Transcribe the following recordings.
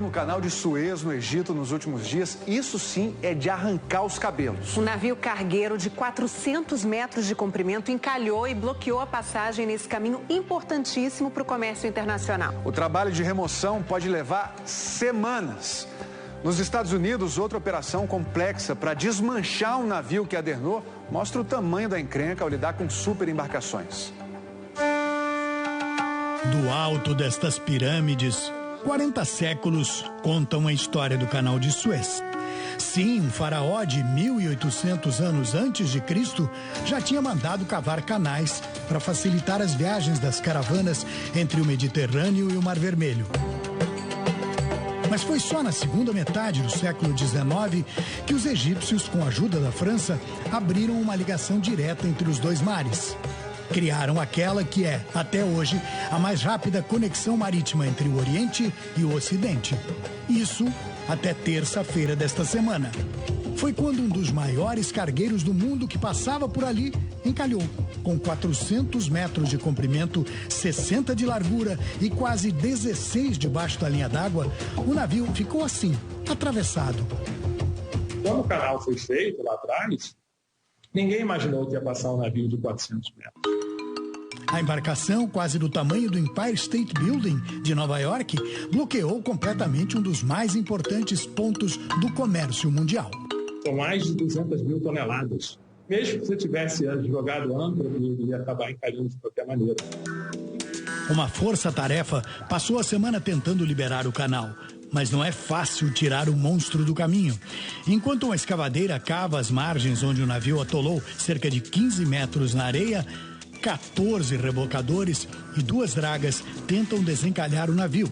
No canal de Suez, no Egito, nos últimos dias, isso sim é de arrancar os cabelos. Um navio cargueiro de 400 metros de comprimento encalhou e bloqueou a passagem nesse caminho importantíssimo para o comércio internacional. O trabalho de remoção pode levar semanas. Nos Estados Unidos, outra operação complexa para desmanchar um navio que adernou mostra o tamanho da encrenca ao lidar com super embarcações. Do alto destas pirâmides, 40 séculos contam a história do Canal de Suez. Sim, um faraó de 1.800 anos antes de Cristo já tinha mandado cavar canais para facilitar as viagens das caravanas entre o Mediterrâneo e o Mar Vermelho. Mas foi só na segunda metade do século XIX que os egípcios, com a ajuda da França, abriram uma ligação direta entre os dois mares. Criaram aquela que é, até hoje, a mais rápida conexão marítima entre o Oriente e o Ocidente. Isso até terça-feira desta semana. Foi quando um dos maiores cargueiros do mundo que passava por ali encalhou. Com 400 metros de comprimento, 60 de largura e quase 16 debaixo da linha d'água, o navio ficou assim, atravessado. Quando o canal foi feito lá atrás, ninguém imaginou que ia passar um navio de 400 metros. A embarcação, quase do tamanho do Empire State Building de Nova York, bloqueou completamente um dos mais importantes pontos do comércio mundial. São mais de 200 mil toneladas. Mesmo que você tivesse jogado âncora, ele ia acabar encalhando de qualquer maneira. Uma força-tarefa passou a semana tentando liberar o canal. Mas não é fácil tirar o monstro do caminho. Enquanto uma escavadeira cava as margens onde o navio atolou cerca de 15 metros na areia, 14 rebocadores e 2 dragas tentam desencalhar o navio.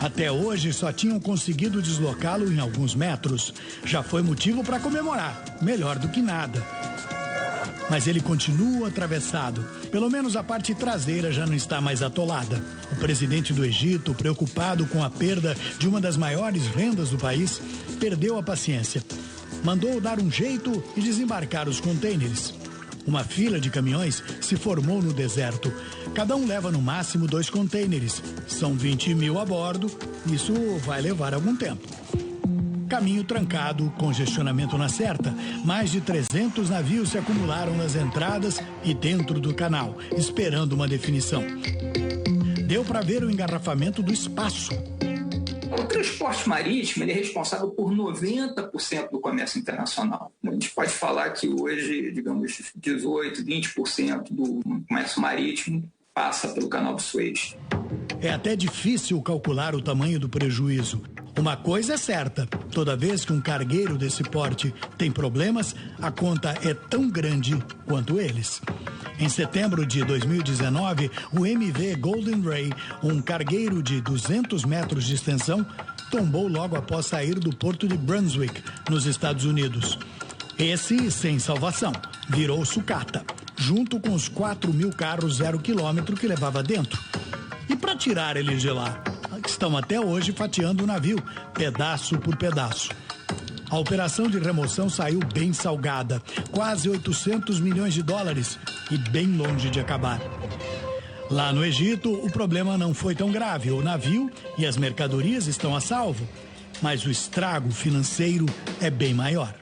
Até hoje só tinham conseguido deslocá-lo em alguns metros. Já foi motivo para comemorar, melhor do que nada. Mas ele continua atravessado. Pelo menos a parte traseira já não está mais atolada. O presidente do Egito, preocupado com a perda de uma das maiores rendas do país, perdeu a paciência. Mandou dar um jeito e desembarcar os contêineres. Uma fila de caminhões se formou no deserto. Cada um leva no máximo 2 contêineres. São 20 mil a bordo. Isso vai levar algum tempo. Caminho trancado, congestionamento na certa. Mais de 300 navios se acumularam nas entradas e dentro do canal, esperando uma definição. Deu para ver o engarrafamento do espaço. O transporte marítimo ele é responsável por 90% do comércio internacional. A gente pode falar que hoje, digamos, 18%, 20% do comércio marítimo passa pelo Canal de Suez. É até difícil calcular o tamanho do prejuízo. Uma coisa é certa, toda vez que um cargueiro desse porte tem problemas, a conta é tão grande quanto eles. Em setembro de 2019, o MV Golden Ray, um cargueiro de 200 metros de extensão, tombou logo após sair do porto de Brunswick, nos Estados Unidos. Esse, sem salvação, virou sucata, junto com os 4.000 carros 0 quilômetro que levava dentro. E para tirar eles de lá, estão até hoje fatiando o navio, pedaço por pedaço. A operação de remoção saiu bem salgada, quase 800 milhões de dólares e bem longe de acabar. Lá no Egito, o problema não foi tão grave. O navio e as mercadorias estão a salvo, mas o estrago financeiro é bem maior.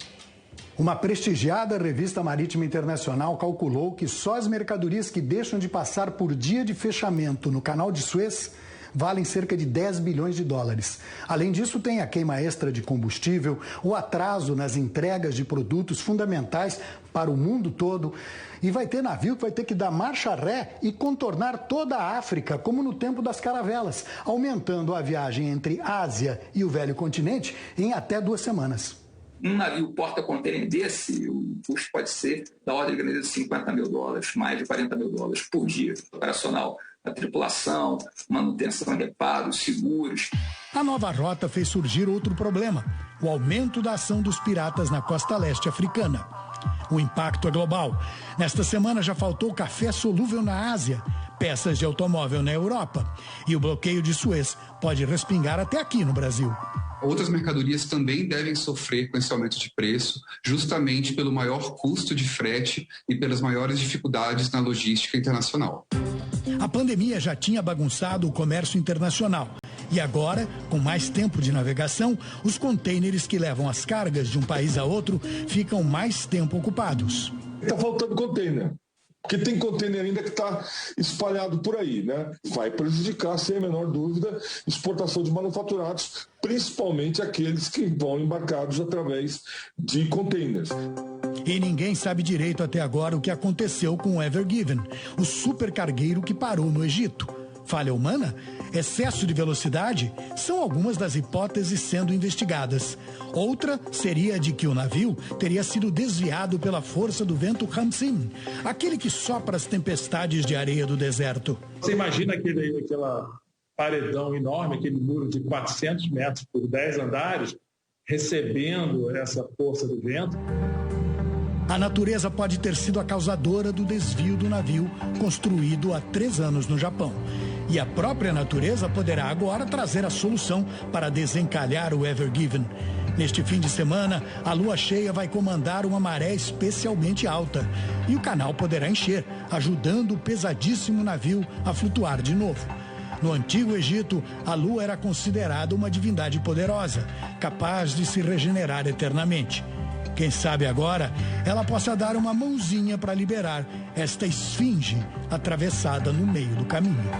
Uma prestigiada revista marítima internacional calculou que só as mercadorias que deixam de passar por dia de fechamento no Canal de Suez valem cerca de 10 bilhões de dólares. Além disso, tem a queima extra de combustível, o atraso nas entregas de produtos fundamentais para o mundo todo. E vai ter navio que vai ter que dar marcha ré e contornar toda a África, como no tempo das caravelas, aumentando a viagem entre Ásia e o velho continente em até 2 semanas. Um navio porta-contêiner desse, o custo pode ser da ordem de grandeza de 50 mil dólares, mais de 40 mil dólares por dia operacional. A tripulação, manutenção, reparos, seguros. A nova rota fez surgir outro problema: o aumento da ação dos piratas na costa leste africana. O impacto é global. Nesta semana já faltou café solúvel na Ásia, peças de automóvel na Europa. E o bloqueio de Suez pode respingar até aqui no Brasil. Outras mercadorias também devem sofrer com esse aumento de preço, justamente pelo maior custo de frete e pelas maiores dificuldades na logística internacional. A pandemia já tinha bagunçado o comércio internacional E agora, com mais tempo de navegação, os contêineres que levam as cargas de um país a outro ficam mais tempo ocupados. Está faltando contêiner, porque tem contêiner ainda que está espalhado por aí, né? Vai prejudicar, sem a menor dúvida, exportação de manufaturados, principalmente aqueles que vão embarcados através de contêineres. E ninguém sabe direito até agora o que aconteceu com o Ever Given, o supercargueiro que parou no Egito. Falha humana? Excesso de velocidade? São algumas das hipóteses sendo investigadas. Outra seria de que o navio teria sido desviado pela força do vento Hamsin, aquele que sopra as tempestades de areia do deserto. Você imagina aquela paredão enorme, aquele muro de 400 metros por 10 andares, recebendo essa força do vento? A natureza pode ter sido a causadora do desvio do navio, construído há 3 anos no Japão. E a própria natureza poderá agora trazer a solução para desencalhar o Ever Given. Neste fim de semana, a lua cheia vai comandar uma maré especialmente alta. E o canal poderá encher, ajudando o pesadíssimo navio a flutuar de novo. No Antigo Egito, a lua era considerada uma divindade poderosa, capaz de se regenerar eternamente. Quem sabe agora ela possa dar uma mãozinha para liberar esta esfinge atravessada no meio do caminho.